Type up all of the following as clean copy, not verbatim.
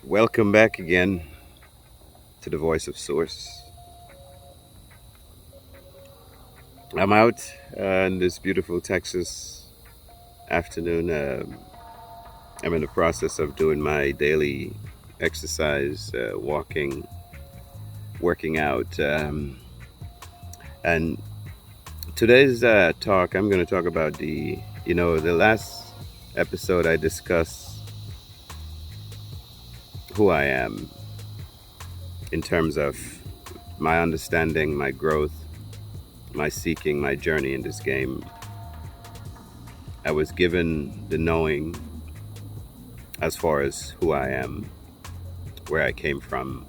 Welcome back again to the Voice of Source. I'm out in this beautiful Texas afternoon. I'm in the process of doing my daily exercise, walking, working out. And today's talk, I'm going to talk about the last episode I discussed who I am in terms of my understanding, my growth, my seeking, my journey in this game. I was given the knowing as far as who I am, where I came from,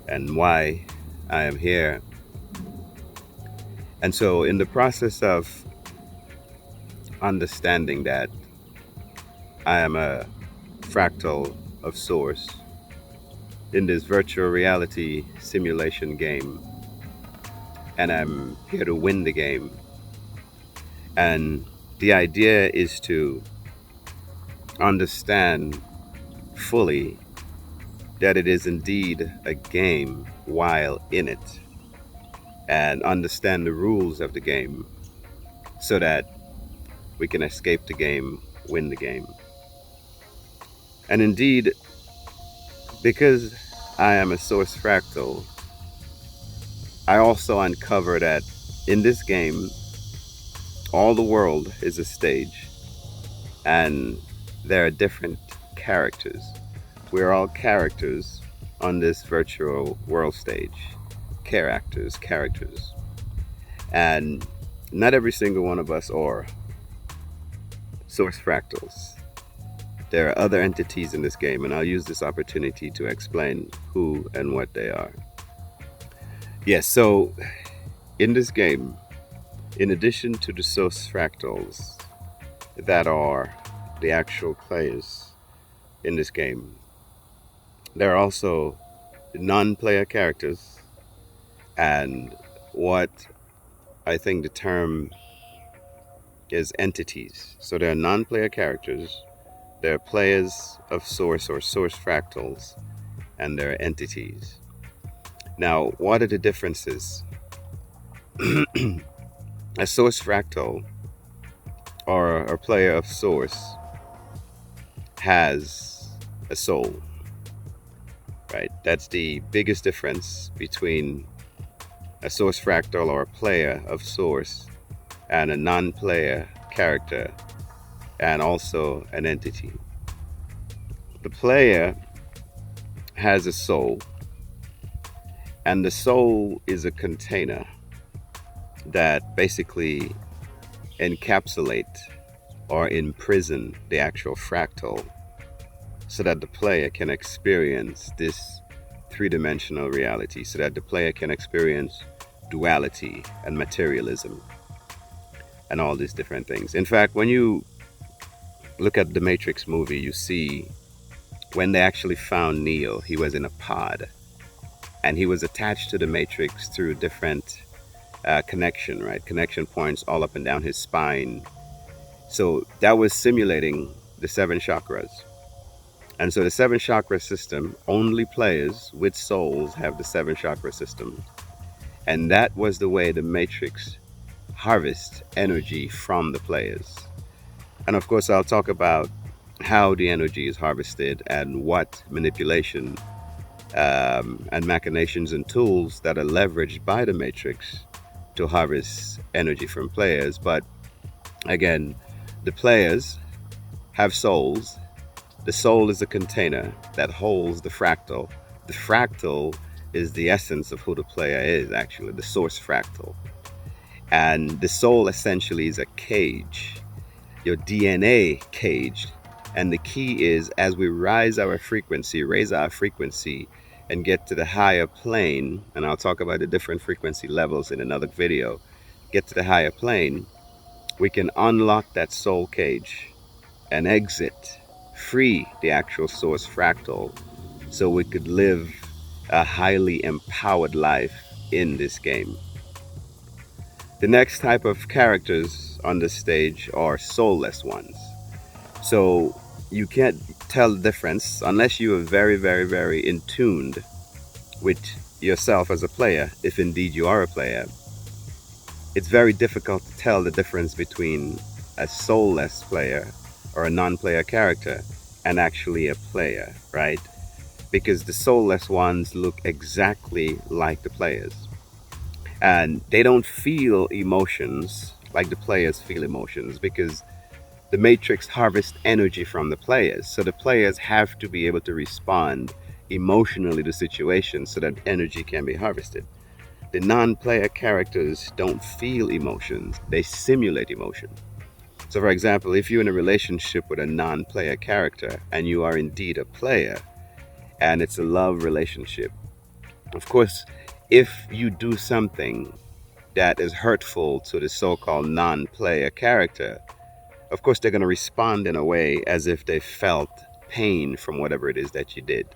and why I am here. And so, in the process of understanding that I am a fractal of Source in this virtual reality simulation game, and I'm here to win the game. And the idea is to understand fully that it is indeed a game while in it, and understand the rules of the game so that we can escape the game, win the game. And indeed, because I am a source fractal, I also uncover that in this game, all the world is a stage, and there are different characters. We're all characters on this virtual world stage. Characters. And not every single one of us are source fractals. There are other entities in this game, and I'll use this opportunity to explain who and what they are. Yes, so in this game, in addition to the source fractals that are the actual players in this game, there are also non-player characters, and what I think the term is entities. So there are non-player characters, there are players of source or source fractals, and there are entities. Now, what are the differences? A source fractal or a player of source has a soul, right? That's the biggest difference between a source fractal or a player of source and a non-player character and also an entity. The player has a soul, and the soul is a container that basically encapsulate or imprison the actual fractal so that the player can experience this three-dimensional reality, so that the player can experience duality and materialism and all these different things. In fact, when you look at the Matrix movie, you see when they actually found Neo, he was in a pod and he was attached to the Matrix through different connection points all up and down his spine. So that was simulating the seven chakras. And so the seven chakra system, only players with souls have the seven chakra system. And that was the way the Matrix harvests energy from the players. And of course, I'll talk about how the energy is harvested and what manipulation and machinations and tools that are leveraged by the Matrix to harvest energy from players. But again, the players have souls. The soul is a container that holds the fractal. The fractal is the essence of who the player is, actually, the source fractal. And the soul essentially is a cage, your DNA caged. And the key is, as we raise our frequency, and get to the higher plane, and I'll talk about the different frequency levels in another video, get to the higher plane, we can unlock that soul cage and exit, free the actual source fractal, so we could live a highly empowered life in this game. The next type of characters on the stage are soulless ones. So you can't tell the difference unless you are very, very, very in tuned with yourself as a player, if indeed you are a player. It's very difficult to tell the difference between a soulless player or a non-player character and actually a player, right? Because the soulless ones look exactly like the players, and they don't feel emotions like the players feel emotions, because the matrix harvests energy from the players, so the players have to be able to respond emotionally to situations so that energy can be harvested. The non-player characters don't feel emotions, they simulate emotion. So for example, if you're in a relationship with a non-player character and you are indeed a player and it's a love relationship, of course, if you do something that is hurtful to the so-called non-player character, of course they're going to respond in a way as if they felt pain from whatever it is that you did.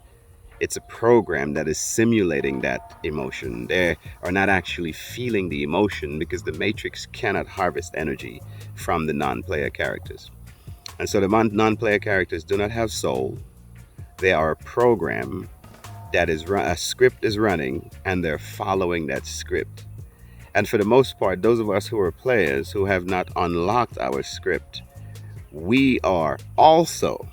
It's a program that is simulating that emotion. They are not actually feeling the emotion because the matrix cannot harvest energy from the non-player characters. And so the non-player characters do not have soul. They are a program that is a script is running, and they're following that script. And for the most part, those of us who are players who have not unlocked our script, we are also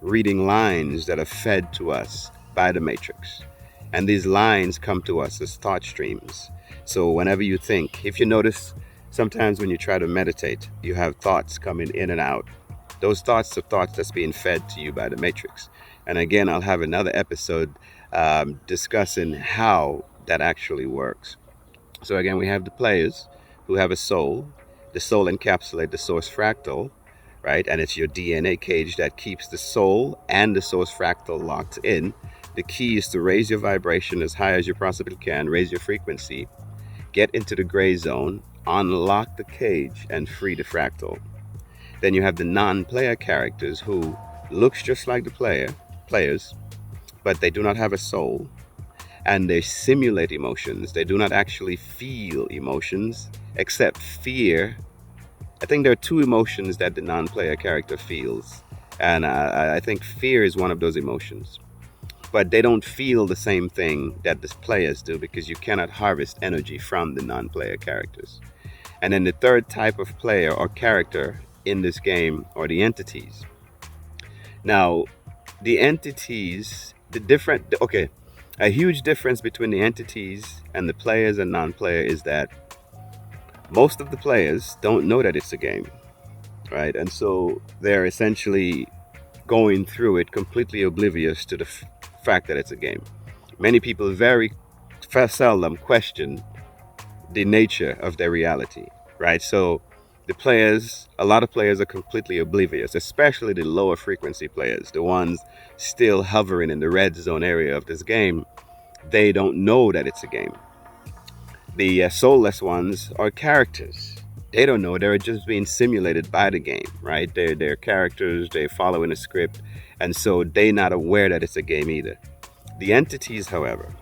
reading lines that are fed to us by the matrix. And these lines come to us as thought streams. So whenever you think, if you notice, sometimes when you try to meditate, you have thoughts coming in and out. Those thoughts are thoughts that's being fed to you by the matrix. And again, I'll have another episode discussing how that actually works. So again, we have the players who have a soul. The soul encapsulates the source fractal, right? And it's your DNA cage that keeps the soul and the source fractal locked in. The key is to raise your vibration as high as you possibly can, raise your frequency, get into the gray zone, unlock the cage, and free the fractal. Then you have the non-player characters who looks just like the players, but they do not have a soul, and they simulate emotions. They do not actually feel emotions except fear. I think there are two emotions that the non-player character feels, and I think fear is one of those emotions. But they don't feel the same thing that the players do, because you cannot harvest energy from the non-player characters. And then the third type of player or character in this game are the entities. Now, the entities, a huge difference between the entities and the players and non-player is that most of the players don't know that it's a game, right? And so they're essentially going through it completely oblivious to the fact that it's a game. Many people very seldom question the nature of their reality, right? So a lot of players are completely oblivious, especially the lower frequency players, the ones still hovering in the red zone area of this game. They don't know that it's a game. The soulless ones are characters. They don't know. They're just being simulated by the game, right? They're characters. They're following a script. And so they're not aware that it's a game either. The entities, however,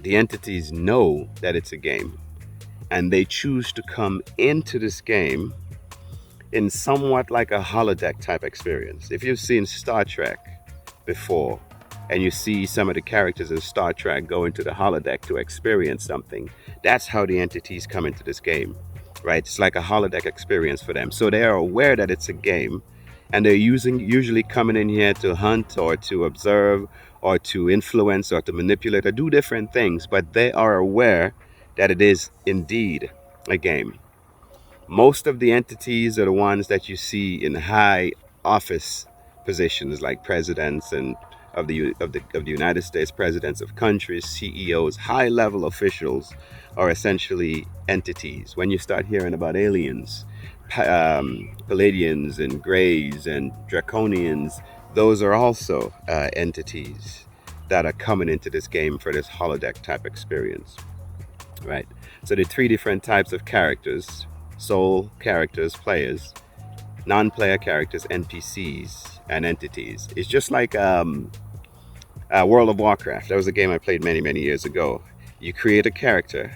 know that it's a game. And they choose to come into this game in somewhat like a holodeck type experience. If you've seen Star Trek before, and you see some of the characters in Star Trek go into the holodeck to experience something, that's how the entities come into this game, right? It's like a holodeck experience for them. So they are aware that it's a game, and they're usually coming in here to hunt or to observe or to influence or to manipulate or do different things, but they are aware that it is indeed a game. Most of the entities are the ones that you see in high office positions, like presidents and of the United States, presidents of countries, CEOs, high level officials are essentially entities. When you start hearing about aliens, Palladians and Greys and draconians, those are also entities that are coming into this game for this holodeck type experience, right? So the three different types of characters: soul characters, players; non-player characters, NPCs, and entities. It's just like World of Warcraft. That was a game I played many, many years ago. You create a character,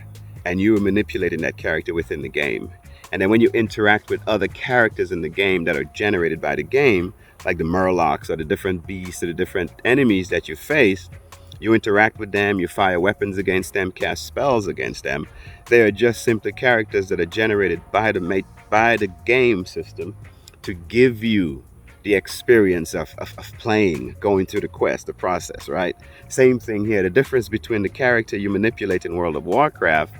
and you are manipulating that character within the game. And then when you interact with other characters in the game that are generated by the game, like the murlocs or the different beasts or the different enemies that you face, you interact with them, you fire weapons against them, cast spells against them. They are just simply characters that are generated by the game system to give you the experience of playing, going through the quest, the process, right? Same thing here. The difference between the character you manipulate in World of Warcraft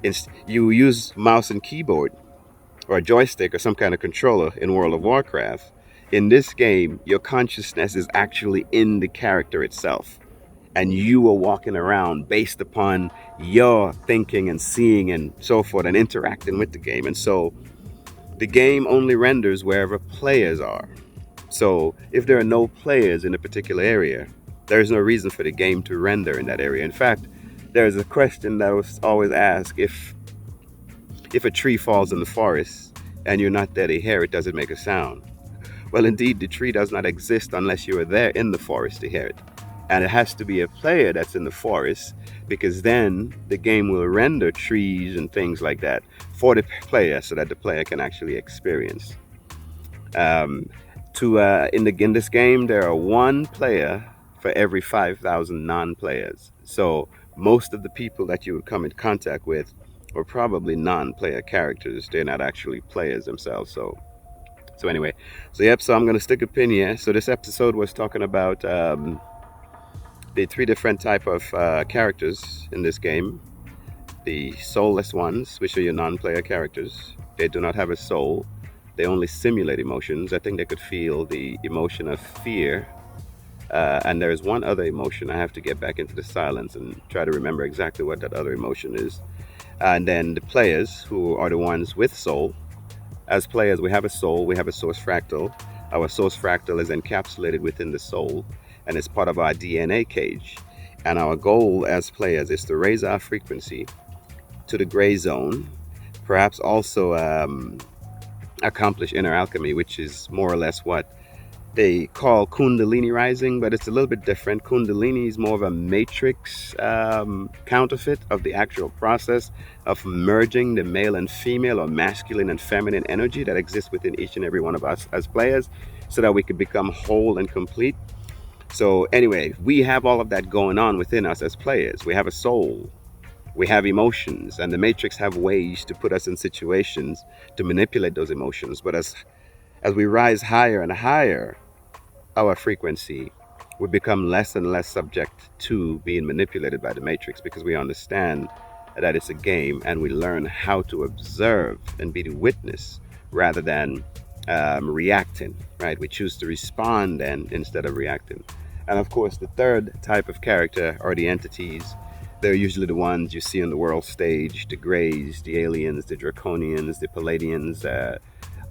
is you use mouse and keyboard or a joystick or some kind of controller in World of Warcraft. In this game, your consciousness is actually in the character itself. And you are walking around based upon your thinking and seeing and so forth and interacting with the game. And so the game only renders wherever players are. So if there are no players in a particular area, there's no reason for the game to render in that area. In fact, there's a question that was always asked: if a tree falls in the forest and you're not there to hear it, does it make a sound? Well, indeed, the tree does not exist unless you are there in the forest to hear it. And it has to be a player that's in the forest, because then the game will render trees and things like that for the player so that the player can actually experience. In this game, there are one player for every 5,000 non-players. So most of the people that you would come in contact with are probably non-player characters. They're not actually players themselves. So anyway, so I'm gonna stick a pin here. So this episode was talking about the three different type of characters in this game. The soulless ones, which are your non-player characters. They do not have a soul. They only simulate emotions. I think they could feel the emotion of fear. And there's one other emotion. I have to get back into the silence and try to remember exactly what that other emotion is. And then the players, who are the ones with soul. As players, we have a soul. We have a source fractal. Our source fractal is encapsulated within the soul, and it's part of our DNA cage. And our goal as players is to raise our frequency to the gray zone, perhaps also accomplish inner alchemy, which is more or less what they call Kundalini rising, but it's a little bit different. Kundalini is more of a matrix counterfeit of the actual process of merging the male and female, or masculine and feminine energy that exists within each and every one of us as players, so that we could become whole and complete. So anyway, we have all of that going on within us as players. We have a soul, we have emotions, and the matrix have ways to put us in situations to manipulate those emotions. But as we rise higher and higher, our frequency would become less and less subject to being manipulated by the matrix, because we understand that it's a game, and we learn how to observe and be the witness rather than reacting, right? We choose to respond then instead of reacting. And of course, the third type of character are the entities. They're usually the ones you see on the world stage: the Greys, the aliens, the draconians, the Palladians.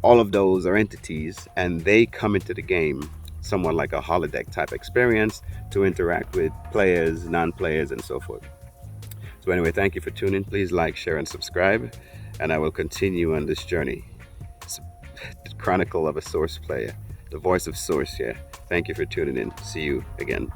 All of those are entities, and they come into the game somewhat like a holodeck type experience to interact with players, non-players, and so forth. So anyway, thank you for tuning. Please like, share, and subscribe, and I will continue on this journey. It's the chronicle of a source player, the voice of source here. Thank you for tuning in. See you again.